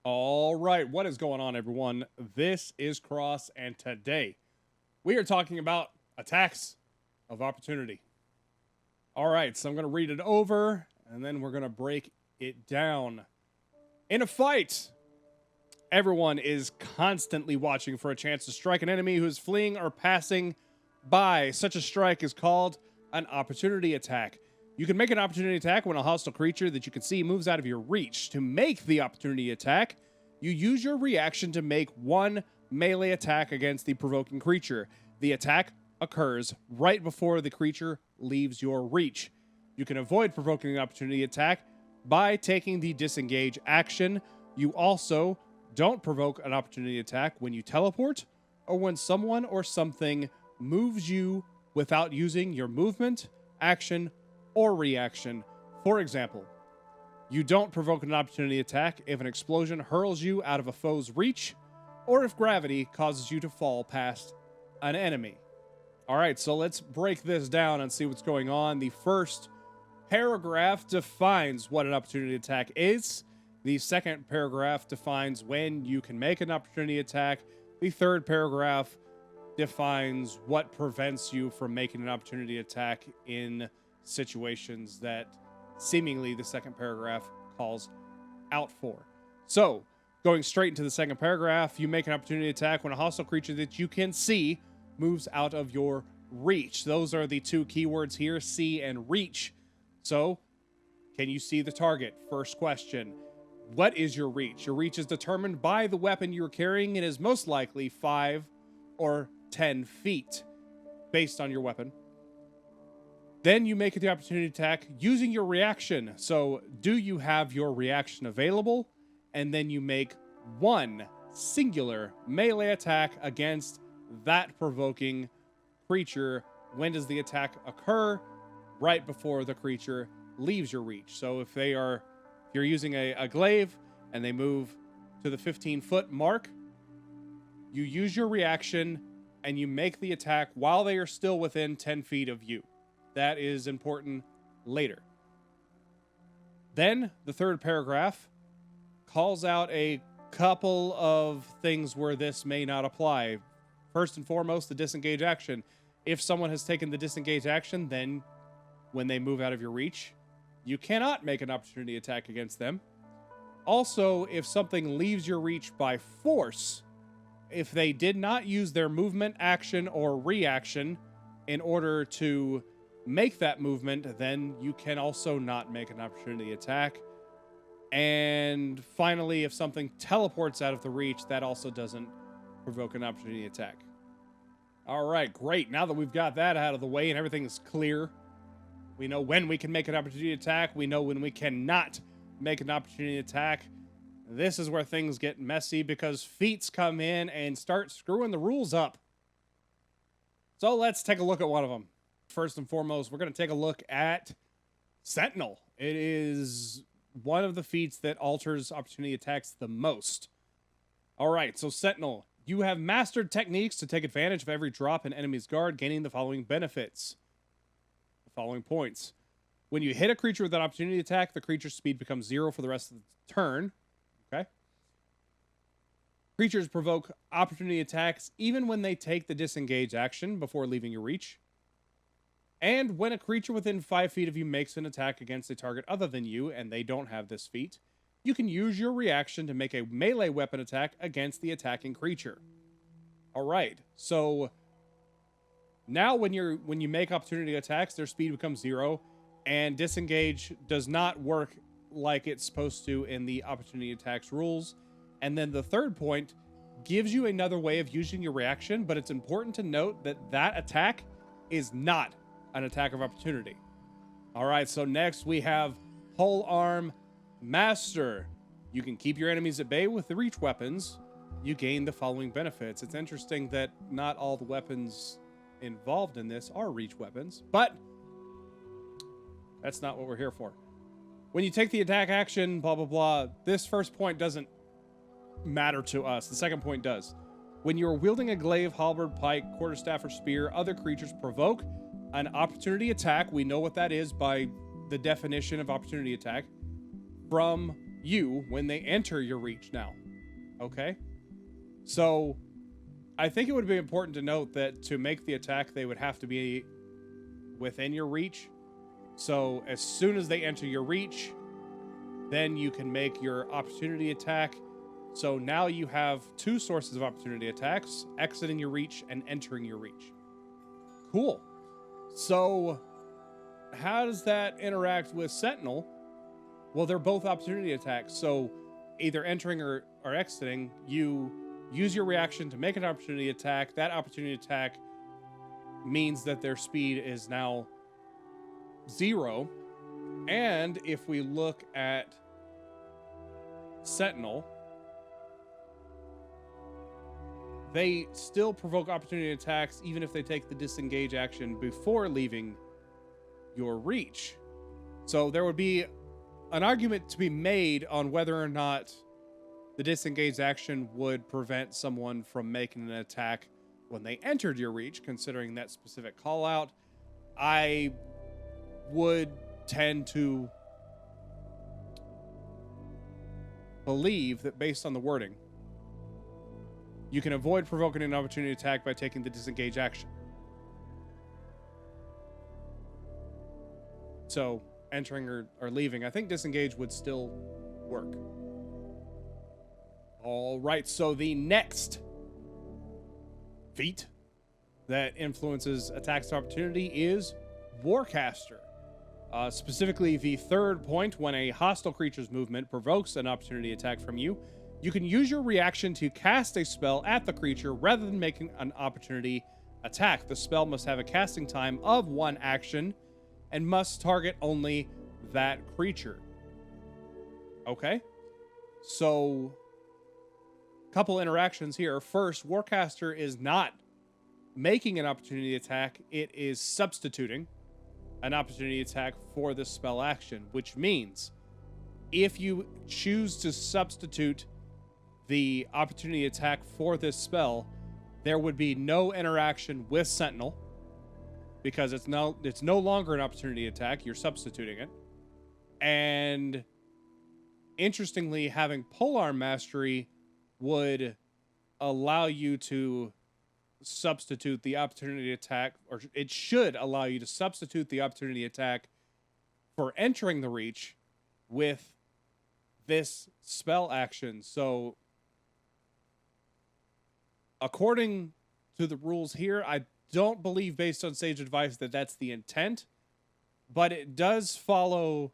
All right, what is going on, everyone? This is Cross, and today we are talking about attacks of opportunity. All right, so I'm going to read it over and then we're going to break it down. In a fight, everyone is constantly watching for a chance to strike an enemy who is fleeing or passing by. Such a strike is called an opportunity attack. You can make an opportunity attack when a hostile creature that you can see moves out of your reach. To make the opportunity attack, you use your reaction to make one melee attack against the provoking creature. The attack occurs right before the creature leaves your reach. You can avoid provoking an opportunity attack by taking the disengage action. You also don't provoke an opportunity attack when you teleport or when someone or something moves you without using your movement, action, or reaction. For example, you don't provoke an opportunity attack if an explosion hurls you out of a foe's reach, or if gravity causes you to fall past an enemy. All right, so let's break this down and see what's going on. The first paragraph defines what an opportunity attack is. The second paragraph defines when you can make an opportunity attack. The third paragraph defines what prevents you from making an opportunity attack in situations that seemingly the second paragraph calls out for. So, going straight into the second paragraph, you make an opportunity attack when a hostile creature that you can see moves out of your reach. Those are the two keywords here, see and reach. So, can you see the target? First question. What is your reach? Your reach is determined by the weapon you're carrying and is most likely 5 or 10 feet based on your weapon. Then you make the opportunity attack using your reaction. So, do you have your reaction available? And then you make one singular melee attack against that provoking creature. When does the attack occur? Right before the creature leaves your reach. So, if you're using a glaive and they move to the 15-foot mark, you use your reaction and you make the attack while they are still within 10 feet of you. That is important later. Then the third paragraph calls out a couple of things where this may not apply. First and foremost, the disengage action. If someone has taken the disengage action, then when they move out of your reach, you cannot make an opportunity attack against them. Also, if something leaves your reach by force, if they did not use their movement, action, or reaction in order to make that movement, then you can also not make an opportunity attack. And finally, if something teleports out of the reach, that also doesn't provoke an opportunity attack. All right, great. Now that we've got that out of the way and everything is clear, we know when we can make an opportunity attack. We know when we cannot make an opportunity attack. This is where things get messy because feats come in and start screwing the rules up. So let's take a look at one of them. First and foremost, we're going to take a look at Sentinel. It is one of the feats that alters opportunity attacks the most. All right, so Sentinel, you have mastered techniques to take advantage of every drop in enemy's guard, gaining the following benefits. The following points. When you hit a creature with an opportunity attack, the creature's speed becomes 0 for the rest of the turn. Okay. Creatures provoke opportunity attacks even when they take the disengage action before leaving your reach. And when a creature within 5 feet of you makes an attack against a target other than you, and they don't have this feat, you can use your reaction to make a melee weapon attack against the attacking creature. All right, so now when you make opportunity attacks, their speed becomes 0, and disengage does not work like it's supposed to in the opportunity attacks rules. And then the third point gives you another way of using your reaction, but it's important to note that that attack is not an attack of opportunity. All right, so next we have Pole Arm Master. You can keep your enemies at bay with the reach weapons. You gain the following benefits. It's interesting that not all the weapons involved in this are reach weapons, but that's not what we're here for. When you take the attack action, blah, blah, blah, this first point doesn't matter to us. The second point does. When you're wielding a glaive, halberd, pike, quarterstaff, or spear, other creatures provoke an opportunity attack. We know what that is by the definition of opportunity attack from you when they enter your reach now. Okay? So I think it would be important to note that to make the attack, they would have to be within your reach. So as soon as they enter your reach, then you can make your opportunity attack. So now you have two sources of opportunity attacks: exiting your reach and entering your reach. Cool. So how does that interact with Sentinel? Well, they're both opportunity attacks. So either entering or exiting, you use your reaction to make an opportunity attack. That opportunity attack means that their speed is now 0. And if we look at Sentinel, they still provoke opportunity attacks even if they take the disengage action before leaving your reach. So there would be an argument to be made on whether or not the disengage action would prevent someone from making an attack when they entered your reach, considering that specific call out. I would tend to believe that based on the wording, you can avoid provoking an opportunity attack by taking the disengage action. So entering or leaving, I think disengage would still work. All right, so the next feat that influences attacks to opportunity is Warcaster. Specifically, the third point: when a hostile creature's movement provokes an opportunity attack from you, you can use your reaction to cast a spell at the creature rather than making an opportunity attack. The spell must have a casting time of 1 action and must target only that creature. Okay, so couple interactions here. First, Warcaster is not making an opportunity attack, it is substituting an opportunity attack for the spell action, which means if you choose to substitute the opportunity attack for this spell, there would be no interaction with Sentinel because it's no longer an opportunity attack. You're substituting it. And interestingly, having Polearm Mastery would allow you to substitute the opportunity attack, or it should allow you to substitute the opportunity attack for entering the reach with this spell action. So according to the rules here, I don't believe, based on sage advice, that that's the intent, but it does follow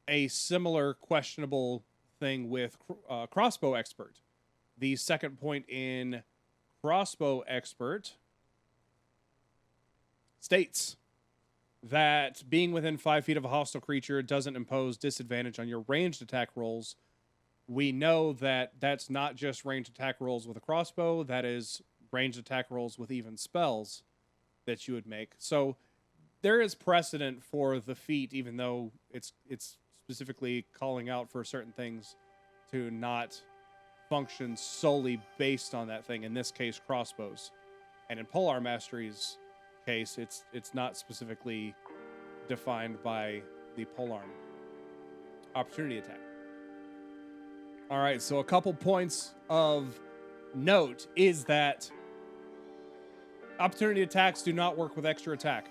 a similar questionable thing with Crossbow Expert. The second point in Crossbow Expert states that being within 5 feet of a hostile creature doesn't impose disadvantage on your ranged attack rolls. We know that that's not just ranged attack rolls with a crossbow, that is ranged attack rolls with even spells that you would make. So there is precedent for the feat, even though it's specifically calling out for certain things to not function solely based on that thing. In this case, crossbows. And in Polearm Mastery's case, it's not specifically defined by the polearm opportunity attack. All right, so a couple points of note is that opportunity attacks do not work with extra attack.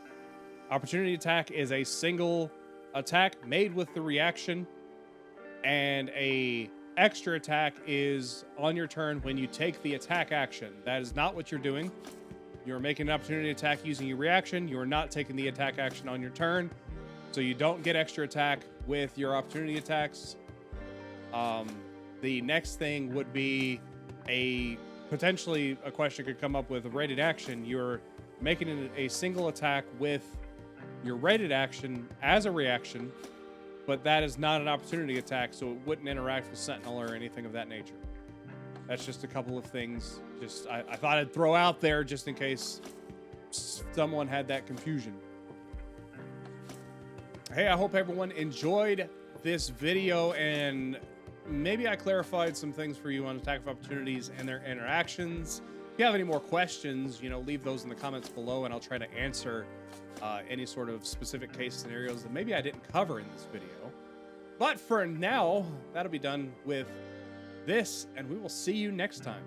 Opportunity attack is a single attack made with the reaction, and a extra attack is on your turn when you take the attack action. That is not what you're doing. You're making an opportunity attack using your reaction. You are not taking the attack action on your turn, so you don't get extra attack with your opportunity attacks. The next thing would be potentially a question could come up with a rated action. You're making a single attack with your rated action as a reaction, but that is not an opportunity attack, so it wouldn't interact with Sentinel or anything of that nature. That's just a couple of things. I thought I'd throw out there just in case someone had that confusion. Hey, I hope everyone enjoyed this video, and maybe I clarified some things for you on attack of opportunities and their interactions. If you have any more questions, leave those in the comments below, and I'll try to answer any sort of specific case scenarios that maybe I didn't cover in this video. But for now, that'll be done with this, and we will see you next time.